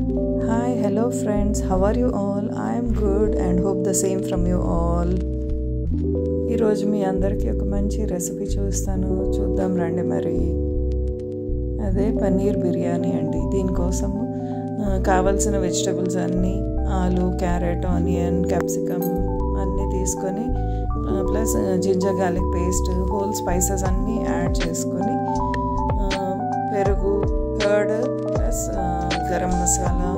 Hi, hello friends, how are you all? I am good and hope the same from you all. ఈరోజు మీ అందరికీ ఒక మంచి recipe చూద్దాం రండి. మరి అదే పన్నీర్ బిర్యానీ అండి. దీనికోసము కావాల్సిన వెజిటబుల్స్ అన్నీ ఆలు, క్యారెట్, ఆనియన్, క్యాప్సికమ్ అన్నీ తీసుకొని plus ginger garlic paste, whole spices అన్నీ యాడ్ చేసుకొని పెరుగు, కర్డ్ ప్లస్ గరం మసాలా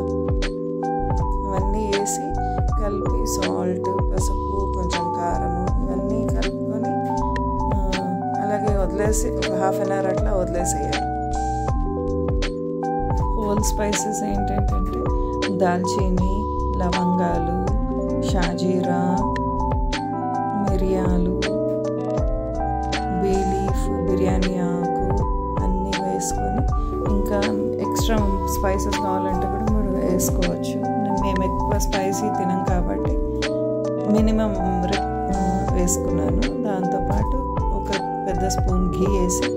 ఇవన్నీ వేసి కలిపి సాల్ట్, పసుపు, కొంచెం కారము ఇవన్నీ కలుపుకొని అలాగే వదిలేసి ఒక హాఫ్ అన్ అవర్ అట్లా వదిలేసేయాలి. హోల్ స్పైసెస్ ఏంటంటే దాల్చీని, లవంగాలు, షాజీరా, మిరియాలు, బే లీఫ్, బిర్యానీ ఆకు అన్నీ వేసుకొని ఇంకా ఎక్స్ట్రా స్పైసెస్ కావాలంటే కూడా మీరు వేసుకోవచ్చు. మేము ఎక్కువ స్పైసీ తినం కాబట్టి మినిమం వేసుకున్నాను. దాంతోపాటు ఒక పెద్ద స్పూన్ ఘీ వేసి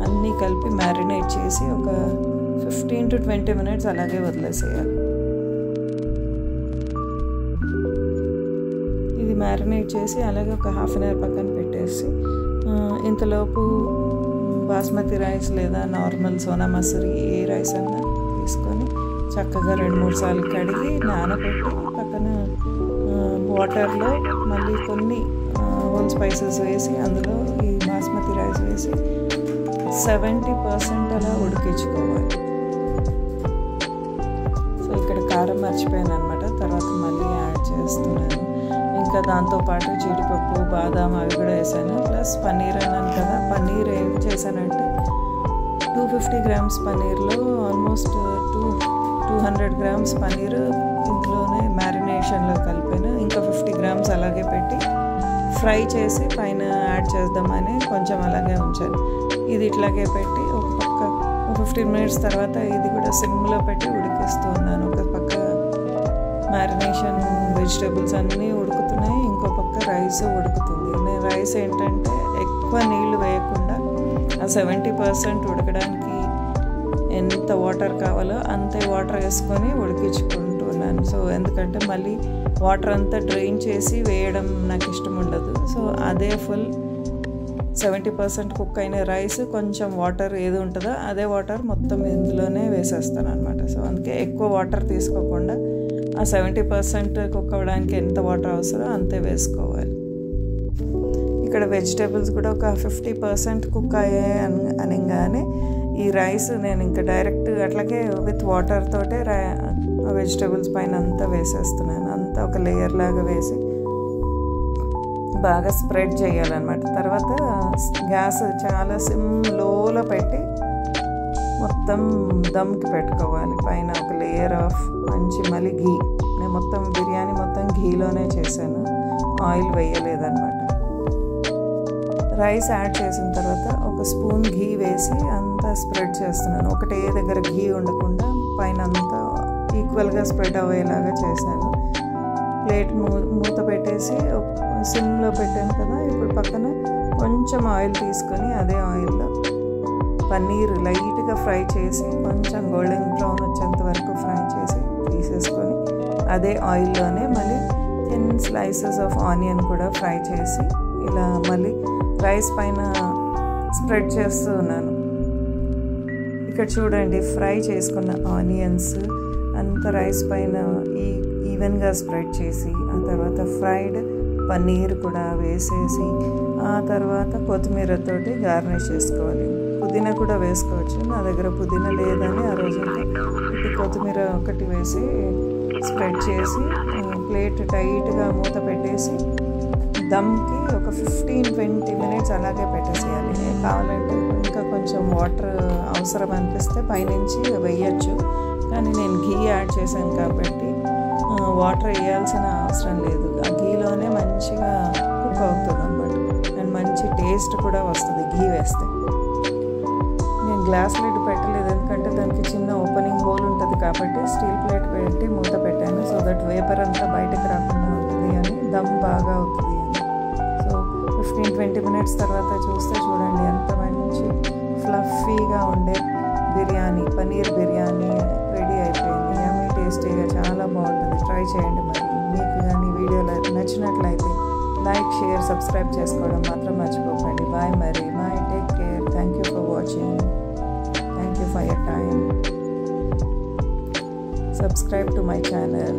అన్నీ కలిపి మ్యారినేట్ చేసి ఒక 15 to 20 minutes అలాగే వదిలేసేయాలి. ఇది మ్యారినేట్ చేసి అలాగే ఒక హాఫ్ అన్ అవర్ పక్కన పెట్టేసి ఇంతలోపు బాస్మతి రైస్ లేదా నార్మల్ సోనా మసూరి ఏ రైస్ అన్నా తీసుకొని చక్కగా 2-3 సార్లు కడిగి నానబెట్టి పక్కన వాటర్లో మళ్ళీ కొన్ని హోల్ స్పైసెస్ వేసి అందులో ఈ బాస్మతి రైస్ వేసి 70% అలా ఉడికించుకోవాలి. సో ఇక్కడ కారం మర్చిపోయాను అనమాట, తర్వాత మళ్ళీ యాడ్ చేస్తున్నాను. ఇంకా దాంతోపాటు జీడిపప్పు, బాదాం అవి కూడా వేసాను. ప్లస్ పన్నీర్ అన్నాను కదా, పన్నీర్ ఏం చేశానంటే 250 grams పన్నీర్లో ఆల్మోస్ట్ 200 grams పన్నీర్ ఇందులోనే మ్యారినేషన్లో కలిపాను. ఇంకా 50 grams అలాగే పెట్టి ఫ్రై చేసి పైన యాడ్ చేద్దామని కొంచెం అలాగే ఉంచాను. ఇది ఇట్లాగే పెట్టి ఒక పక్క 15 minutes తర్వాత ఇది కూడా సిమ్లో పెట్టి ఉడికిస్తూ ఉన్నాను. ఒక పక్క మ్యారినేషన్ వెజిటేబుల్స్ అన్నీ ఉడుకుతున్నాయి, ఇంకో పక్క రైస్ ఉడుకుతుంది. నేను రైస్ ఏంటంటే ఎక్కువ నీళ్లు వేయకుండా ఆ 70% ఉడకడానికి ఎంత వాటర్ కావాలో అంతే వాటర్ వేసుకొని ఉడికించుకుంటున్నాను. సో ఎందుకంటే మళ్ళీ వాటర్ అంతా డ్రైన్ చేసి వేయడం నాకు ఇష్టం ఉండదు. సో అదే ఫుల్ 70% కుక్ అయిన రైస్ కొంచెం వాటర్ ఏది ఉంటుందో అదే వాటర్ మొత్తం ఇందులోనే వేసేస్తాను అనమాట. సో అందుకే ఎక్కువ వాటర్ తీసుకోకుండా ఆ 70% కుక్ అవ్వడానికి ఎంత వాటర్ అవసరమో అంతే వేసుకోవాలి. ఇక్కడ వెజిటేబుల్స్ కూడా ఒక 50% కుక్ అయ్యాయి అనగానే ఈ రైస్ నేను ఇంకా డైరెక్ట్ అట్లాగే విత్ వాటర్ తోటే వెజిటేబుల్స్ పైన అంతా వేసేస్తున్నాను. అంతా ఒక లేయర్ లాగా వేసి బాగా స్ప్రెడ్ చేయాలన్నమాట. తర్వాత గ్యాస్ చాలా లోలో పెట్టి మొత్తం దమ్కి పెట్టుకోవాలి. పైన ఒక లేయర్ ఆఫ్ మంచి మళ్ళీ ఘీ. నేను మొత్తం బిర్యానీ మొత్తం ఘీలోనే చేశాను, ఆయిల్ వేయలేదన్నమాట. రైస్ యాడ్ చేసిన తర్వాత ఒక స్పూన్ ఘీ వేసి అంతా స్ప్రెడ్ చేస్తున్నాను. ఒకటే దగ్గర ఘీ ఉండకుండా పైన అంతా ఈక్వల్గా స్ప్రెడ్ అయ్యేలాగా చేశాను. ప్లేట్ మూత పెట్టేసి సిమ్లో పెట్టాను కదా. ఇప్పుడు పక్కన కొంచెం ఆయిల్ తీసుకొని అదే ఆయిల్లో పన్నీర్ లైట్గా ఫ్రై చేసి కొంచెం గోల్డెన్ బ్రౌన్ వచ్చేంత వరకు ఫ్రై చేసి తీసేసుకొని అదే ఆయిల్లోనే మళ్ళీ థిన్ స్లైసెస్ ఆఫ్ ఆనియన్ కూడా ఫ్రై చేసి ఇలా మళ్ళీ రైస్ పైన స్ప్రెడ్ చేస్తూ ఉన్నాను. ఇక్కడ చూడండి, ఫ్రై చేసుకున్న ఆనియన్స్ అంత రైస్ పైన ఈవెన్గా స్ప్రెడ్ చేసి ఆ తర్వాత ఫ్రైడ్ పన్నీర్ కూడా వేసేసి ఆ తర్వాత కొత్తిమీరతోటి గార్నిష్ చేసుకోవాలి. పుదీనా కూడా వేసుకోవచ్చు, నా దగ్గర పుదీనా లేదని ఆ రోజు ఇటు కొత్తిమీర ఒకటి వేసి స్ప్రెడ్ చేసి ప్లేట్ టైట్గా మూత పెట్టేసి దమ్కి ఒక 15-20 minutes అలాగే పెట్టేసేయాలి. కావాలంటే ఇంకా కొంచెం వాటర్ అవసరం అనిపిస్తే పైనుంచి వేయచ్చు, కానీ నేను ఘీ యాడ్ చేశాను కాబట్టి వాటర్ వేయాల్సిన అవసరం లేదు. ఆ ఘీలోనే మంచిగా కుక్ అవుతుంది అన్నమాట. అండ్ మంచి టేస్ట్ కూడా వస్తుంది ఘీ వేస్తే. నేను గ్లాస్ లిడ్ పెట్టలేదు, ఎందుకంటే దానికి చిన్న ఓపెనింగ్ హోల్ ఉంటుంది కాబట్టి స్టీల్ ప్లేట్ పెట్టి మూత పెట్టాను. సో దట్ వేపర్ అంతా బయటకు రాకుండా ఉంటుంది అని, దమ్ బాగా అవుతుంది అని. సో 15-20 minutes తర్వాత చూస్తే చూడండి ఎంత మంచి ఫ్లఫీగా ఉండే బిర్యానీ, పన్నీర్ బిర్యానీ రెడీ అయిపోయింది. యమ్మీ ట్రై చేయండి. మరి మీకు కానీ వీడియోలో నచ్చినట్లయితే లైక్, షేర్, సబ్స్క్రైబ్ చేసుకోవడం మాత్రం మర్చిపోకండి. బాయ్ మరి. Bye, take care. Thank you for watching. Thank you for your time. Subscribe to my channel.